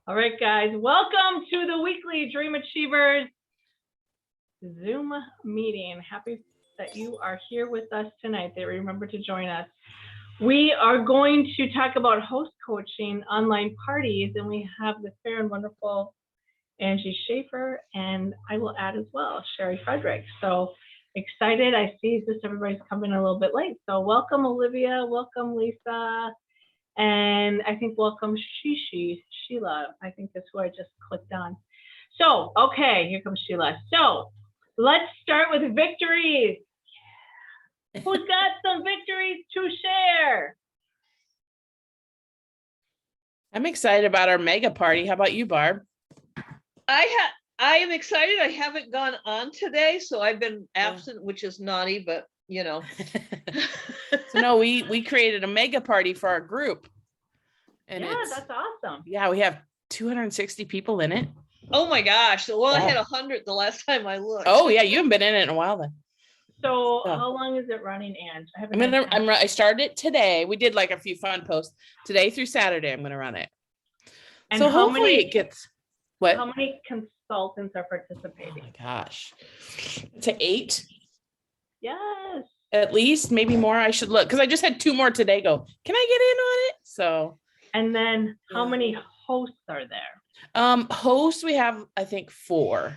All right, guys, welcome to the weekly Dream Achievers Zoom meeting. Happy that you are here with us tonight. Remember to join us. We are going to talk about host coaching online parties, and we have the fair and wonderful Angie Schaefer, and I will add as well, Sherry Frederick. So excited. I see just everybody's coming a little bit late. So welcome, Olivia. Welcome, Lisa. And I think welcome Sheila, I think that's who I just clicked on. So, okay, here comes Sheila. So let's start with victories. Who's got some victories to share? I'm excited about our mega party. How about you, Barb? I am excited. I haven't gone on today, so I've been absent, which is naughty, but you know. So no, we created a mega party for our group. And yeah, that's awesome. Yeah, we have 260 people in it. Oh my gosh. Well, I had 100 the last time I looked. Oh yeah, you haven't been in it in a while then. So how long is it running, Ange? I started it today. We did like a few fun posts today through Saturday. I'm gonna run it. And so how hopefully many, it gets what? How many consultants are participating? Oh my gosh. To 8. Yes. At least, maybe more. I should look because I just had 2 more today go. Can I get in on it? So and then how many hosts are there? Hosts we have I think 4.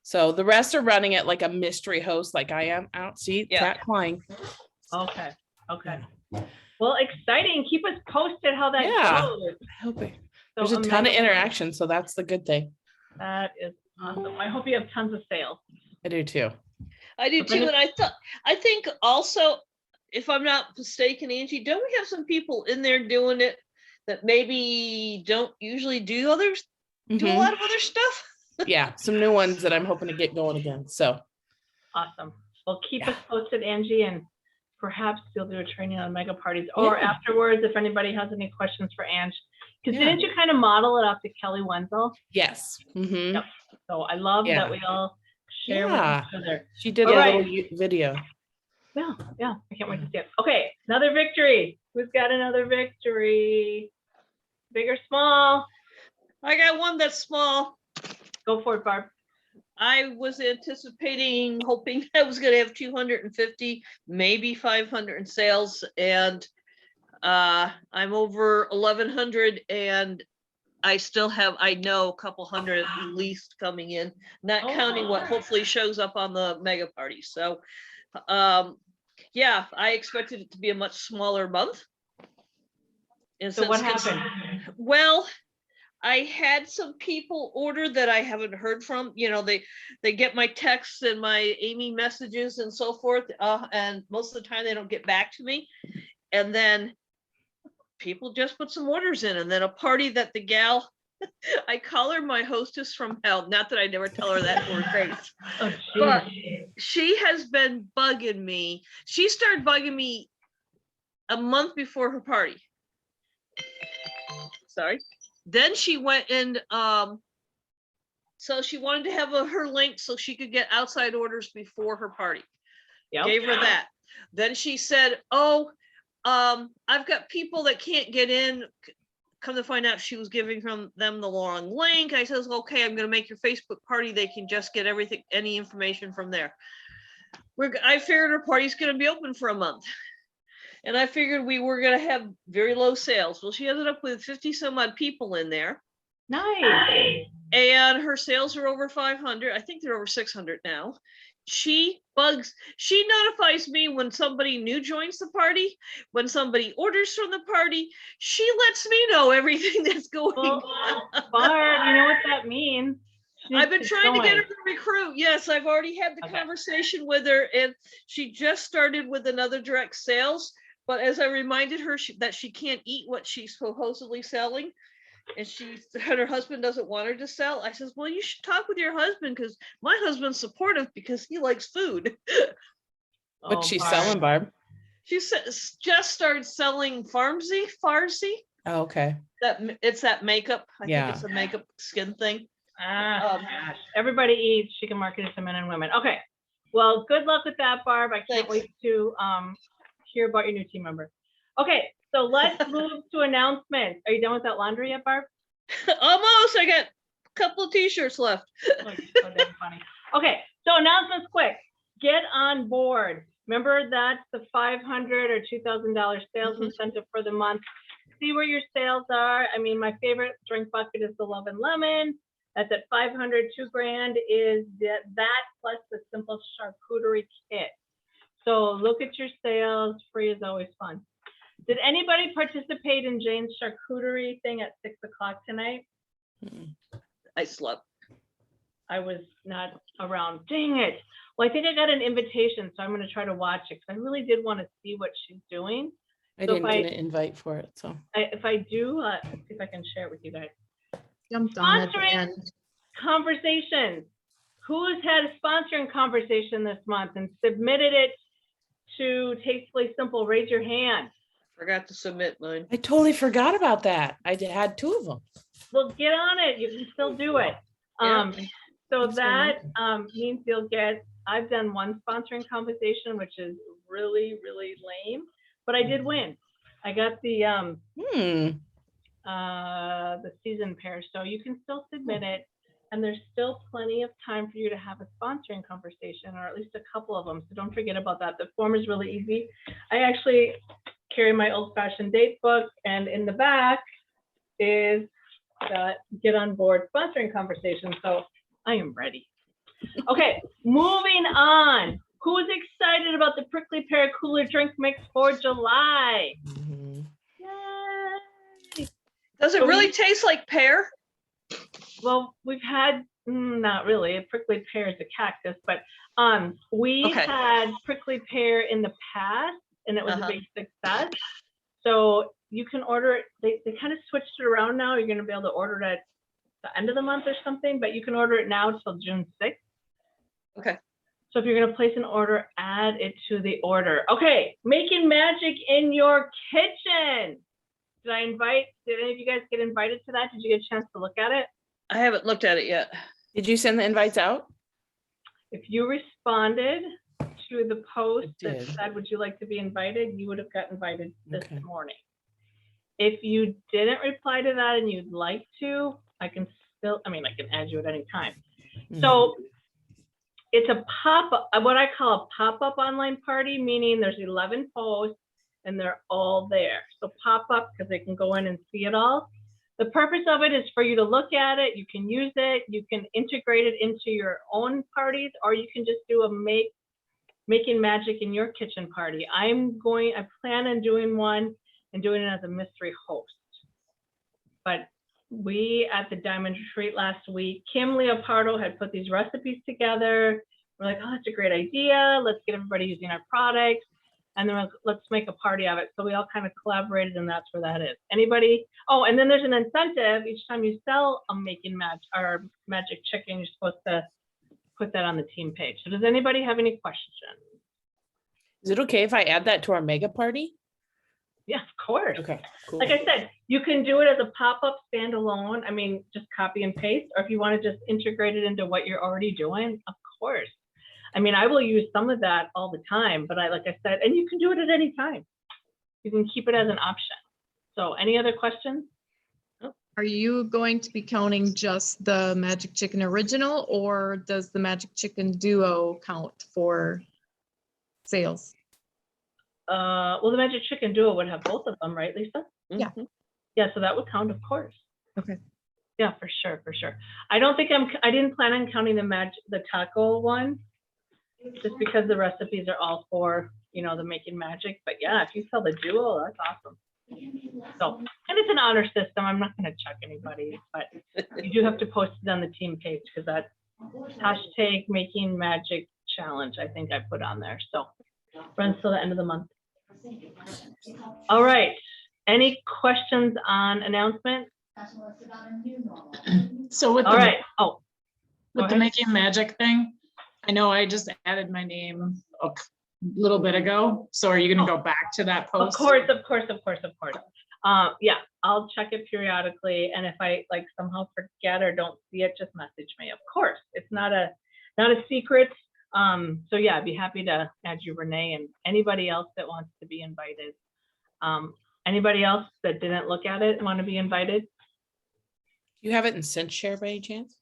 So the rest are running it like a mystery host like I am. I don't see cat clawing. Okay. Well, exciting. Keep us posted how that goes. I hope it. There's a ton of interaction, so that's the good thing. That is awesome. I hope you have tons of sales. I do too. I do too. And I think also, if I'm not mistaken, Angie, don't we have some people in there doing it that maybe don't usually do others, do a lot of other stuff? Yeah, some new ones that I'm hoping to get going again. So awesome. Well, keep us posted, Angie, and perhaps you'll do a training on mega parties or afterwards if anybody has any questions for Ange. Because didn't you kind of model it after Kelly Wenzel? Yes. Yep. So I love that we all share with each other. She did a little video. Yeah. I can't wait to see it. Okay, another victory. Who's got another victory? Big or small? I got one that's small. Go for it, Barb. I was anticipating, hoping I was going to have 250, maybe 500 in sales, and I'm over 1,100, and I still have, I know, a couple hundred at least coming in, not counting what hopefully shows up on the mega party. So, yeah, I expected it to be a much smaller month. And so what happened? Well, I had some people order that I haven't heard from. You know, they get my texts and my Amy messages and so forth, and most of the time they don't get back to me. And then people just put some orders in, and then a party that the gal, I call her my hostess from hell. Not that I never tell her that to her face, but she has been bugging me. She started bugging me a month before her party. Sorry. Then she went and so she wanted to have her link so she could get outside orders before her party. Gave her that. Then she said, oh, I've got people that can't get in. Come to find out she was giving them the wrong link. I says, okay, I'm going to make your Facebook party. They can just get everything, any information from there. I figured her party's going to be open for a month. And I figured we were going to have very low sales. Well, she ended up with 50 some odd people in there. Nice. And her sales are over 500. I think they're over 600 now. She notifies me when somebody new joins the party, when somebody orders from the party. She lets me know everything that's going on. Barb, you know what that means. I've been trying to get her to recruit. Yes, I've already had the conversation with her, and she just started with another direct sales. But as I reminded her that she can't eat what she's supposedly selling, and her husband doesn't want her to sell, I says, well, you should talk with your husband, because my husband's supportive because he likes food. What's she selling, Barb? She just started selling Farmsy. Oh, okay. It's that makeup. I think it's a makeup skin thing. Gosh. Everybody eats. She can market it to men and women. Okay. Well, good luck with that, Barb. I can't wait to hear about your new team member. Okay, so let's move to announcements. Are you done with that laundry yet, Barb? Almost. I got a couple of t-shirts left. Oh, you're so damn funny. Okay, so announcements quick. Get on board. Remember that's the $500 or $2,000 sales Mhm. incentive for the month. See where your sales are. I mean, my favorite drink bucket is the Love and Lemon. That's at 500. $2,000 is that plus the simple charcuterie kit. So look at your sales. Free is always fun. Did anybody participate in Jane's charcuterie thing at 6 o'clock tonight? I slept. I was not around. Dang it. Well, I think I got an invitation, so I'm going to try to watch it because I really did want to see what she's doing. I So if didn't get an invite for it, so. If I do, let's see if I can share it with you guys. Jumped on at the Sponsoring end. conversations. Who has had a sponsoring conversation this month and submitted it to Tastefully Simple? Raise your hand. Forgot to submit mine. I totally forgot about that. I had 2 of them. Well, get on it. You can still do it. Yeah. So Thanks for that means you'll get, I've done one sponsoring conversation, which is really, really lame, but I did win. I got the season pair, so you can still submit it. And there's still plenty of time for you to have a sponsoring conversation, or at least a couple of them. So don't forget about that. The form is really easy. I actually carry my old-fashioned date book, and in the back is the get on board sponsoring conversation. So I am ready. Okay, moving on. Who's excited about the Prickly Pear Cooler drink mix for July? Yay! Does it really taste like pear? Well, we've had, not really, a prickly pear is a cactus, but we Okay. had prickly pear in the past, and it was Uh-huh. a big success. So you can order it, they kind of switched it around now. You're gonna be able to order it at the end of the month or something, but you can order it now till June 6th. Okay. So if you're gonna place an order, add it to the order. Okay, making magic in your kitchen. Did any of you guys get invited to that? Did you get a chance to look at it? I haven't looked at it yet. Did you send the invites out? If you responded to the post I that did. said, would you like to be invited, you would have got invited this Okay. morning. If you didn't reply to that and you'd like to, I can add you at any time. So it's a pop-up, what I call a pop-up online party, meaning there's 11 posts and they're all there. So pop-up because they can go in and see it all. The purpose of it is for you to look at it. You can use it. You can integrate it into your own parties, or you can just do a making magic in your kitchen party. I plan on doing one and doing it as a mystery host. But we at the Diamond Retreat last week, Kim Leopardo had put these recipes together. We're like, oh, that's a great idea. Let's get everybody using our products. And then let's make a party of it. So we all kind of collaborated, and that's where that is. Anybody? Oh, and then there's an incentive. Each time you sell a making magic chicken, you're supposed to put that on the team page. So does anybody have any questions? Is it okay if I add that to our mega party? Yeah, of course. Okay, cool. Like I said, you can do it as a pop-up standalone. I mean, just copy and paste, or if you want to just integrate it into what you're already doing, of course. I mean, I will use some of that all the time, but like I said, and you can do it at any time. You can keep it as an option. So any other questions? Are you going to be counting just the Magic Chicken Original, or does the Magic Chicken Duo count for sales? Well, the Magic Chicken Duo would have both of them, right, Lisa? Yeah. Mhm. Yeah, so that would count, of course. Okay. Yeah, for sure, for sure. I didn't plan on counting the taco one, just because the recipes are all for, the making magic. But yeah, if you sell the duo, that's awesome. So, and it's an honor system. I'm not going to check anybody, but you do have to post it on the team page because that hashtag making magic challenge, I think I put on there. So runs till the end of the month. All right. Any questions on announcement? So with All the, right. Oh, with go the ahead. making magic thing, I know I just added my name a little bit ago. So are you gonna go back to that Of post? course. Yeah, I'll check it periodically, and if I somehow forget or don't see it, just message me. Of course, it's not a secret. So yeah, I'd be happy to add you, Renee, and anybody else that wants to be invited. Anybody else that didn't look at it and want to be invited? You have it in Scent Share by any chance?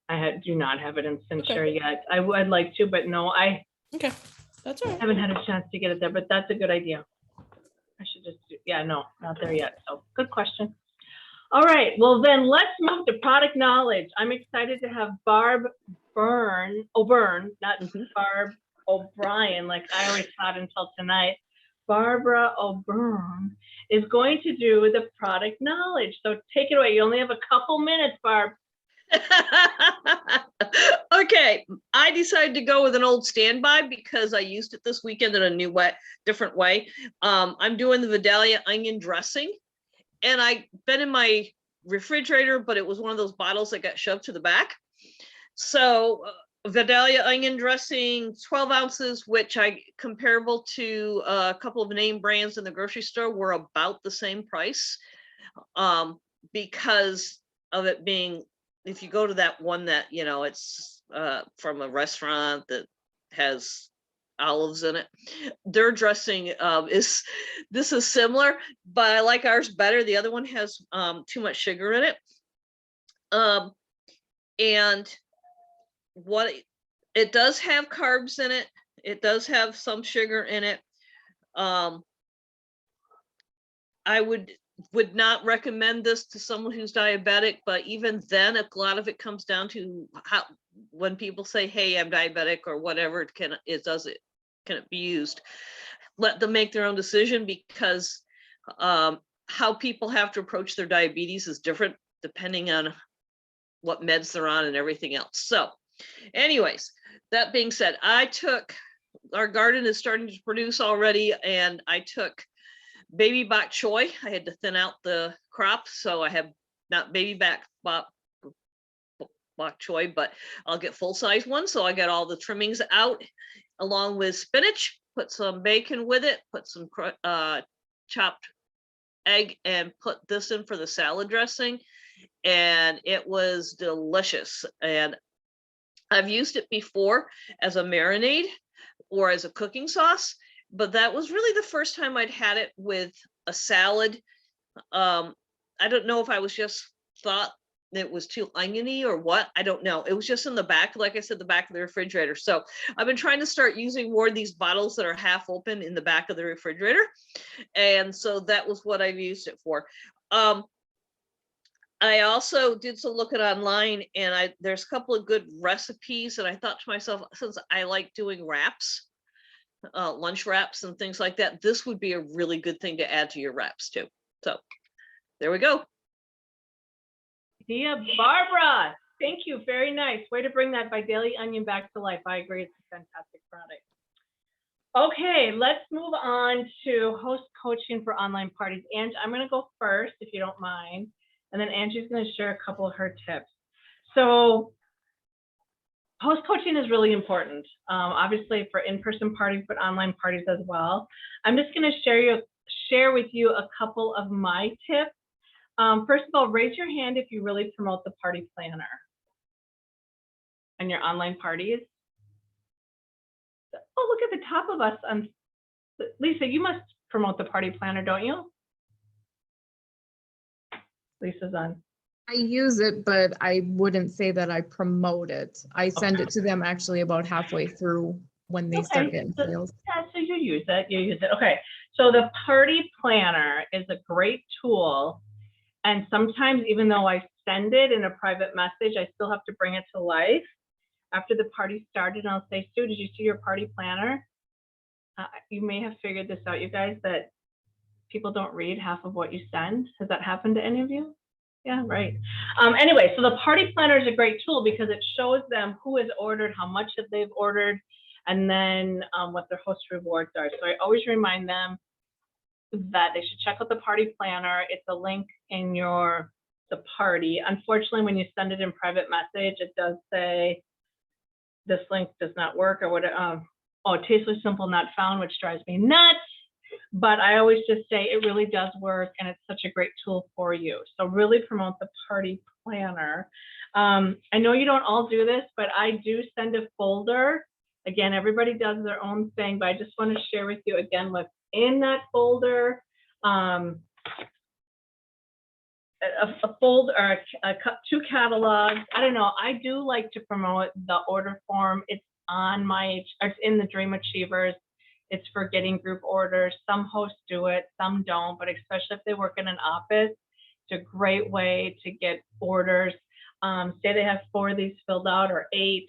Do not have it in Okay. Cinshare yet. I'd like to, but no, I Okay, that's all right. haven't had a chance to get it there, but that's a good idea. I should just, yeah, no, not there yet. So good question. All right, well then let's move to product knowledge. I'm excited to have Barb O'Byrne, not Mhm. Barb O'Brien, like I always thought until tonight. Barbara O'Byrne is going to do the product knowledge. So take it away. You only have a couple minutes, Barb. Okay, I decided to go with an old standby because I used it this weekend in a new way, different way. I'm doing the Vidalia onion dressing, and I've been in my refrigerator, but it was one of those bottles that got shoved to the back. So Vidalia onion dressing, 12 ounces, which I comparable to a couple of name brands in the grocery store, were about the same price, because of it being, if you go to that one that, you know, it's from a restaurant that has olives in it, their dressing is similar, but I like ours better. The other one has too much sugar in it. And what it does have carbs in it. It does have some sugar in it. I would not recommend this to someone who's diabetic, but even then, a lot of it comes down to how, when people say, hey, I'm diabetic or whatever, can it be used? Let them make their own decision, because how people have to approach their diabetes is different depending on what meds they're on and everything else. So anyways, that being said, our garden is starting to produce already, and I took baby bok choy. I had to thin out the crop, so I have not baby bok choy, but I'll get full-size ones. So I got all the trimmings out, along with spinach, put some bacon with it, put some chopped egg, and put this in for the salad dressing, and it was delicious. And I've used it before as a marinade or as a cooking sauce, but that was really the first time I'd had it with a salad. I don't know if I was just thought it was too oniony or what, I don't know. It was just in the back, like I said, the back of the refrigerator. So I've been trying to start using more of these bottles that are half open in the back of the refrigerator. And so that was what I've used it for. I also did some looking online, and there's a couple of good recipes, and I thought to myself, since I like doing wraps, lunch wraps and things like that, this would be a really good thing to add to your wraps too. So there we go. Dear Barbara, thank you. Very nice. Way to bring that Vidalia onion back to life. I agree. It's a fantastic product. Okay, let's move on to host coaching for online parties. Ange, I'm going to go first, if you don't mind. And then Angie's going to share a couple of her tips. So host coaching is really important, obviously for in-person parties, but online parties as well. I'm just going to share with you a couple of my tips. First of all, raise your hand if you really promote the party planner and your online parties. Oh, look at the top of us. Lisa, you must promote the party planner, don't you? Lisa's on. I use it, but I wouldn't say that I promote it. I send it to them actually about halfway through when they start getting sales. Yeah, so you use it. Okay, so the party planner is a great tool. And sometimes, even though I send it in a private message, I still have to bring it to life. After the party started, and I'll say, Sue, did you see your party planner? You may have figured this out, you guys, that people don't read half of what you send. Has that happened to any of you? Yeah, right. Anyway, so the party planner is a great tool because it shows them who has ordered, how much have they've ordered, and then what their host rewards are. So I always remind them that they should check out the party planner. It's a link in the party. Unfortunately, when you send it in private message, it does say this link does not work or what. Oh, Tastefully Simple not found, which drives me nuts. But I always just say it really does work, and it's such a great tool for you. So really promote the party planner. I know you don't all do this, but I do send a folder. Again, everybody does their own thing, but I just want to share with you again what's in that folder. a fold or two catalogs. I don't know. I do like to promote the order form. It's in the Dream Achievers. It's for getting group orders. Some hosts do it, some don't, but especially if they work in an office, it's a great way to get orders. Say they have 4 of these filled out or 8.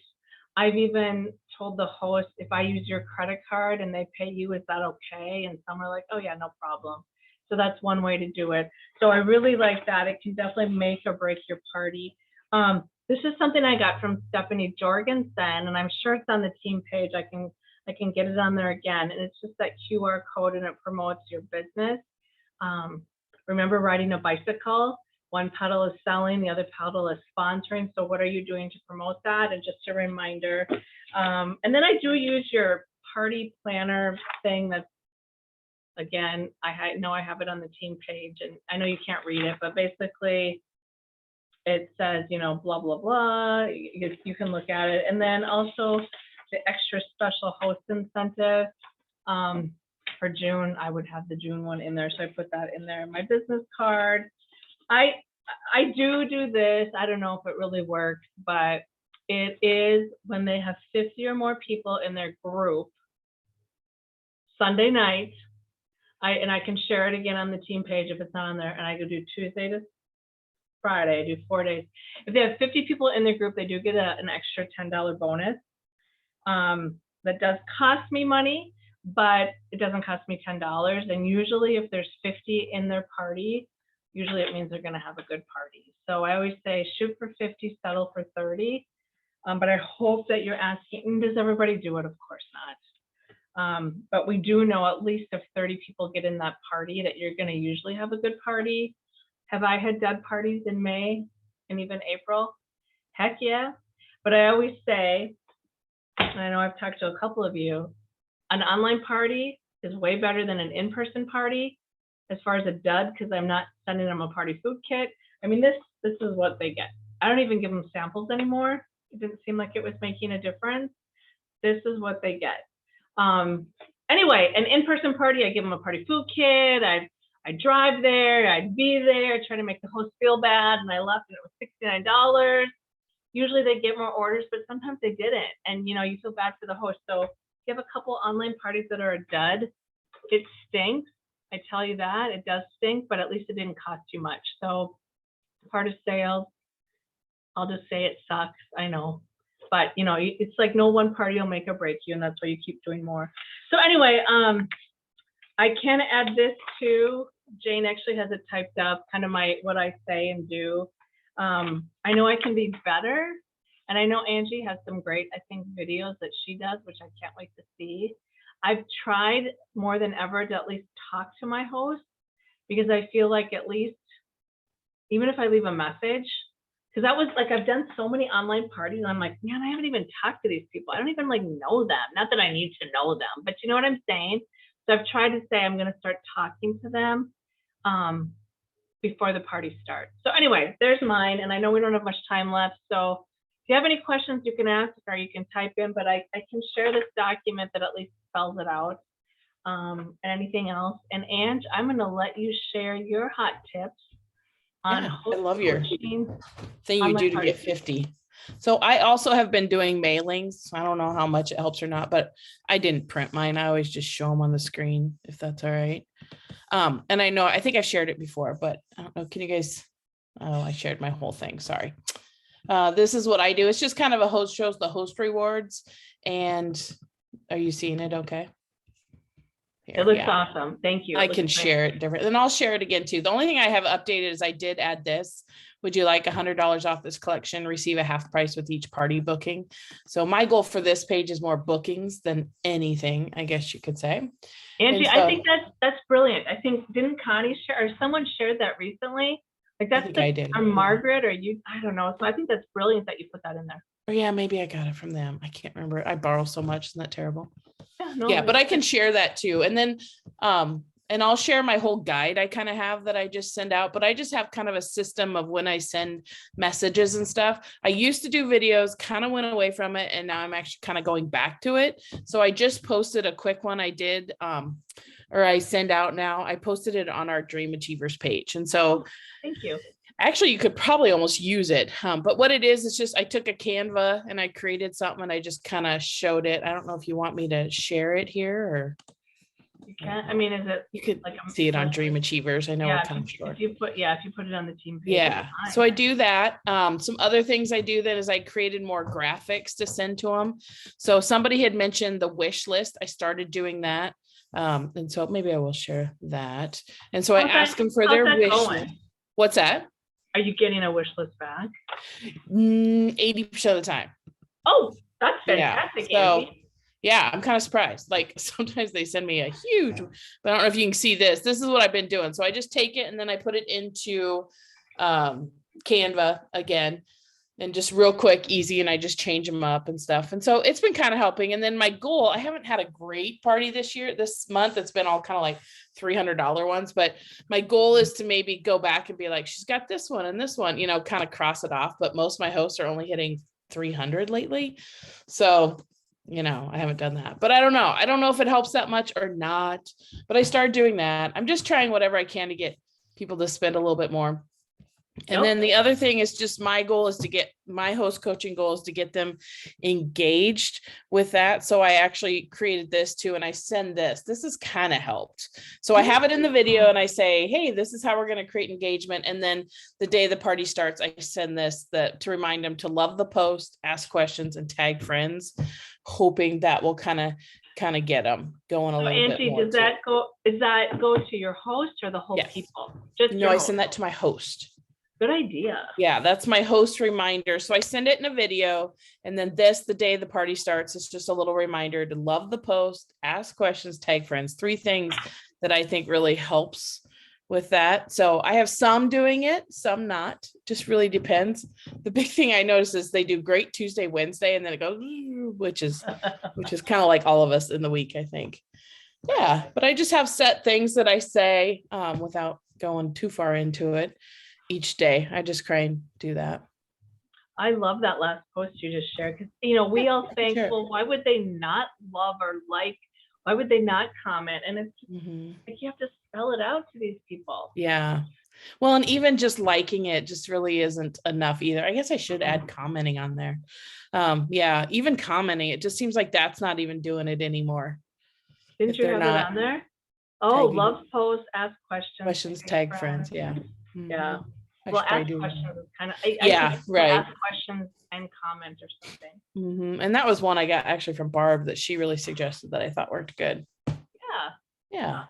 I've even told the host, if I use your credit card and they pay you, is that okay? And some are like, oh yeah, no problem. So that's one way to do it. So I really like that. It can definitely make or break your party. This is something I got from Stephanie Jorgensen, and I'm sure it's on the team page. I can get it on there again. And it's just that QR code and it promotes your business. Remember riding a bicycle? One pedal is selling, the other pedal is sponsoring. So what are you doing to promote that? And just a reminder. And then I do use your party planner thing. That's, again, I know I have it on the team page, and I know you can't read it, but basically it says, you know, blah, blah, blah. You can look at it. And then also the extra special host incentive for June. I would have the June one in there. So I put that in there. My business card. I do this. I don't know if it really works, but it is when they have 50 or more people in their group, Sunday night. I can share it again on the team page if it's not on there. And I go do Tuesday to Friday. I do 4 days. If they have 50 people in their group, they do get an extra $10 bonus. That does cost me money, but it doesn't cost me $10. And usually if there's 50 in their party, usually it means they're going to have a good party. So I always say shoot for 50, settle for 30. But I hope that you're asking, does everybody do it? Of course not. But we do know at least if 30 people get in that party that you're going to usually have a good party. Have I had dead parties in May and even April? Heck yeah. But I always say, and I know I've talked to a couple of you, an online party is way better than an in-person party as far as a dud, because I'm not sending them a party food kit. I mean, this is what they get. I don't even give them samples anymore. It didn't seem like it was making a difference. This is what they get. Anyway, an in-person party, I give them a party food kit. I drive there, I'd be there, try to make the host feel bad, and I left and it was $69. Usually they get more orders, but sometimes they didn't. And you know, you feel bad for the host. So if you have a couple online parties that are a dud, it stinks. I tell you that, it does stink, but at least it didn't cost you much. So part of sales, I'll just say it sucks, I know. But you know, it's like no one party will make or break you, and that's why you keep doing more. So anyway, I can add this too. Jane actually has it typed up, kind of what I say and do. I know I can be better, and I know Angie has some great, I think, videos that she does, which I can't wait to see. I've tried more than ever to at least talk to my host, because I feel like at least, even if I leave a message, because that was like, I've done so many online parties, and I'm like, man, I haven't even talked to these people. I don't even like know them. Not that I need to know them, but you know what I'm saying? So I've tried to say I'm going to start talking to them before the party starts. So anyway, there's mine, and I know we don't have much time left. So if you have any questions, you can ask or you can type in, but I can share this document that at least spells it out. And anything else. And Ange, I'm going to let you share your hot tips. Yeah, I love your thing you online do to party. get 50. So I also have been doing mailings. I don't know how much it helps or not, but I didn't print mine. I always just show them on the screen, if that's all right. And I think I've shared it before, but I don't know. Can you guys, I shared my whole thing. Sorry. This is what I do. It's just kind of a host shows the host rewards. And are you seeing it okay? Here, It looks yeah. awesome. Thank you. I can share it different. Then I'll share it again too. The only thing I have updated is I did add this. Would you like $100 off this collection? Receive a half price with each party booking. So my goal for this page is more bookings than anything, I guess you could say. Angie, So, I think that's brilliant. I think, didn't Connie share, or someone shared that recently? Like that's I did. or Margaret, or you, I don't know. So I think that's brilliant that you put that in there. Or yeah, maybe I got it from them. I can't remember. I borrow so much. Isn't that terrible? Yeah, no, Yeah, but I can share that too. And then, and I'll share my whole guide I kind of have that I just send out, but I just have kind of a system of when I send messages and stuff. I used to do videos, kind of went away from it, and now I'm actually kind of going back to it. So I just posted a quick one I did, or I send out now. I posted it on our Dream Achievers page. And so thank you. Actually, you could probably almost use it. But what it is, it's just I took a Canva and I created something and I just kind of showed it. I don't know if you want me to share it here or You can't, I mean, is it you could like see it on Dream Achievers. I know yeah, we're kind of short. if you put it on the team page. Yeah, it's so I fine. do that. Some other things I do then is I created more graphics to send to them. So somebody had mentioned the wish list. I started doing that. And so maybe I will share that. And so I How's that- ask them for how's their that wish going? list. What's that? Are you getting a wish list back? 80% of the time. Oh, that's Yeah, fantastic, so Andy. yeah, I'm kind of surprised. Like sometimes they send me a huge, but I don't know if you can see this. This is what I've been doing. So I just take it and then I put it into Canva again and just real quick, easy. And I just change them up and stuff. And so it's been kind of helping. And then my goal, I haven't had a great party this month. It's been all kind of like $300 ones, but my goal is to maybe go back and be like, she's got this one and this one, kind of cross it off. But most of my hosts are only hitting 300 lately. So I haven't done that, but I don't know. I don't know if it helps that much or not, but I started doing that. I'm just trying whatever I can to get people to spend a little bit more. And then the other thing is just my goal is to get my host coaching goal is to get them engaged with that. So I actually created this too. And I send this has kind of helped. So I have it in the video and I say, hey, this is how we're going to create engagement. And then the day the party starts, I send this to remind them to love the post, ask questions and tag friends, hoping that will kind of get them going a So little Angie, bit more. does that go to your host or the whole Yes. people? Just No, your I host? send that to my host. Good idea. Yeah, that's my host reminder. So I send it in a video and then the day the party starts, it's just a little reminder to love the post, ask questions, tag friends, 3 things that I think really helps with that. So I have some doing it, some not, just really depends. The big thing I notice is they do great Tuesday, Wednesday, and then it goes, which is kind of like all of us in the week, I think. Yeah, but I just have set things that I say without going too far into it. Each day, I just try and do that. I love that last post you just shared because we all think, sure. well, why would they not love or like? Why would they not comment? And it's like you have to spell it out to these people. Yeah. Well, and even just liking it just really isn't enough either. I guess I should add commenting on there. Yeah, even commenting, it just seems like that's not even doing it anymore. Didn't you have it on there? Oh, tagging. love posts, ask questions. Tag friends. Yeah. Yeah. I Well, should probably ask do that. questions is kind of, Yeah, right. Ask questions and comment or something. And that was one I got actually from Barb that she really suggested that I thought worked good. Yeah. Yeah.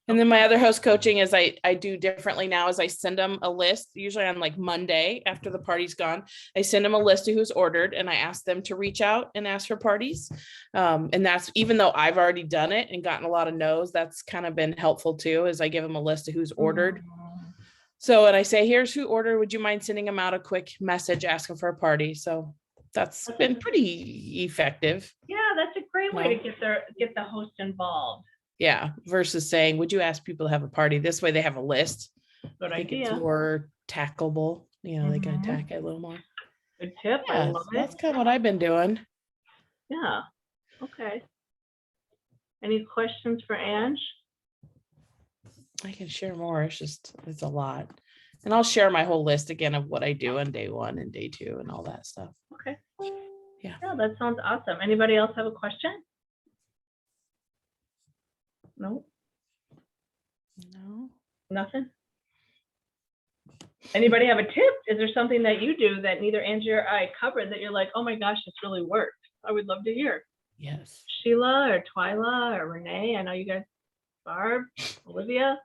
And then my other host coaching is I do differently now is I send them a list, usually on like Monday after the party's gone. I send them a list of who's ordered and I ask them to reach out and ask for parties. And that's even though I've already done it and gotten a lot of no's, that's kind of been helpful too, is I give them a list of who's ordered. So, and I say, here's who ordered. Would you mind sending them out a quick message asking for a party? So that's been pretty effective. Yeah, that's a great way to get the host involved. Yeah, versus saying, would you ask people to have a party? This way they have a list. Good I think idea. it's more tackleable. They can attack it a little more. Good tip. Yeah, I love so that's it. kind of what I've been doing. Yeah. Okay. Any questions for Ange? I can share more. It's a lot. And I'll share my whole list again of what I do on day 1 and day 2 and all that stuff. Okay. Yeah. Yeah, that sounds awesome. Anybody else have a question? No, No. nothing. Anybody have a tip? Is there something that you do that neither Angie or I covered that you're like, oh my gosh, this really worked? I would love to hear. Yes. Sheila or Twyla or Renee, I know you guys, Barb, Olivia,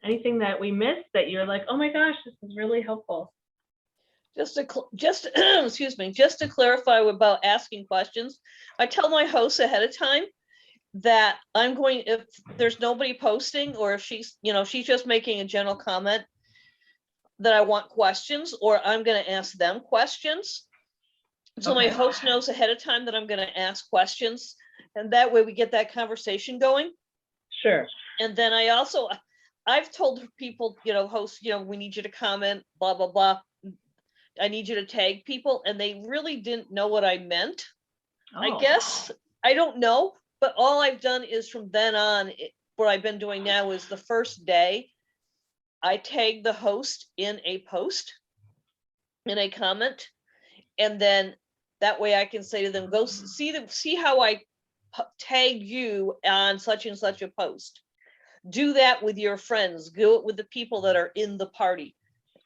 anything that we missed that you're like, oh my gosh, this is really helpful. Just excuse me, just to clarify about asking questions, I tell my hosts ahead of time that if there's nobody posting or if she's just making a general comment, that I want questions or I'm going to ask them questions. So my host knows ahead of time that I'm going to ask questions and that way we get that conversation going. Sure. And then I've told people, hosts, we need you to comment, blah, blah, blah. I need you to tag people. And they really didn't know what I meant. I guess. I don't know. But all I've done is from then on, what I've been doing now is the first day, I tag the host in a post, in a comment, and then that way I can say to them, go see how I tag you on such and such a post. Do that with your friends. Do it with the people that are in the party.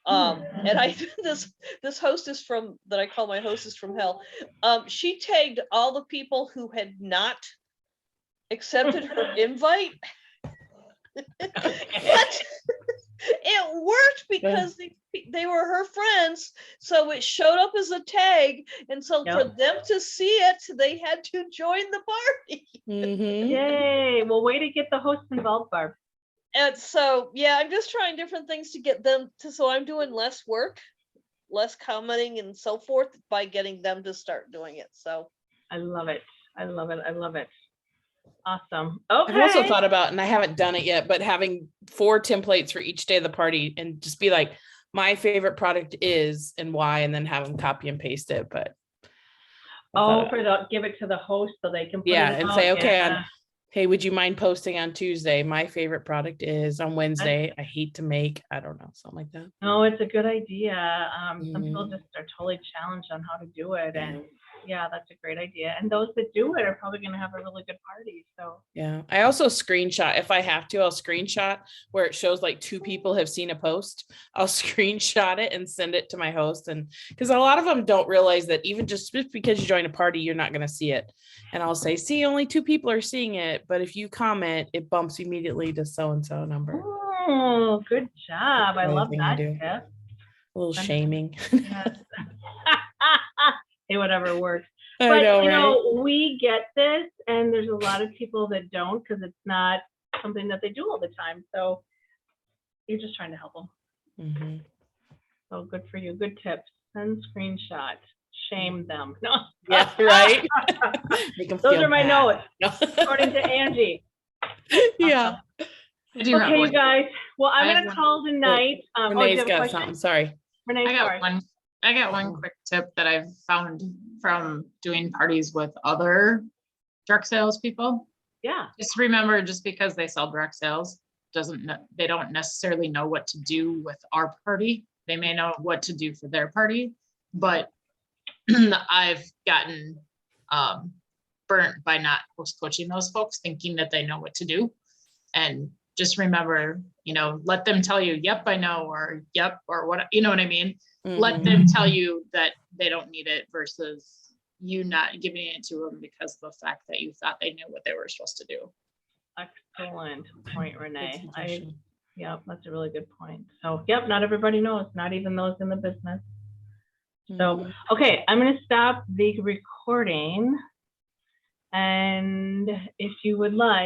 And I this hostess from that I call my hostess from hell. She tagged all the people who had not accepted her invite. But it worked because they were her friends, so it showed up as a tag, and so for them to see it, they had to join the party. Yay! Well, way to get the host involved, Barb. And so, yeah, I'm just trying different things to get them to, so I'm doing less work, less commenting and so forth by getting them to start doing it. So I love it. I love it. I love it. Awesome. Okay. I've also thought about, and I haven't done it yet, but having 4 templates for each day of the party and just be like, my favorite product is and why, and then have them copy and paste it. But give it to the host so they can put yeah, it and out. say, okay, hey, would you mind posting on Tuesday? My favorite product is on Wednesday. I hate to make, I don't know, something like that. No, it's a good idea. Some people just are totally challenged on how to do it. And yeah, that's a great idea. And those that do it are probably going to have a really good party. So yeah, I also screenshot, if I have to, I'll screenshot where it shows like 2 people have seen a post. I'll screenshot it and send it to my host. And because a lot of them don't realize that even just because you join a party, you're not going to see it. And I'll say, see, only 2 people are seeing it. But if you comment, it bumps immediately to so-and-so number. oh, good job. I love that tip. A little shaming. Yes. Hey, whatever works. I But know, you right? know, we get this, and there's a lot of people that don't because it's not something that they do all the time. So you're just trying to help them. Mhm. So good for you. Good tips. Send screenshot. Shame them. No. Yeah, right. Make 'em Those feel are my bad. notes, according to Angie. Yeah. I do have Okay, you one. guys. Well, I'm I have gonna one. call tonight. Do you Renee's have a got question? something. Sorry. Renee, I sorry. got one quick tip that I've found from doing parties with other direct sales people. Yeah. Just remember, just because they sell direct sales they don't necessarily know what to do with our party. They may know what to do for their party, but I've gotten burnt by not host coaching those folks, thinking that they know what to do. And just remember, let them tell you, yep, I know, or yep, or what, you know what I mean? Let Mhm. them tell you that they don't need it versus you not giving it to them because of the fact that you thought they knew what they were supposed to do. Excellent point, Good Renee. suggestion. Yep, that's a really good point. So, yep, not everybody knows, not even those in the business. So, Mhm. okay, I'm going to stop the recording. And if you would like,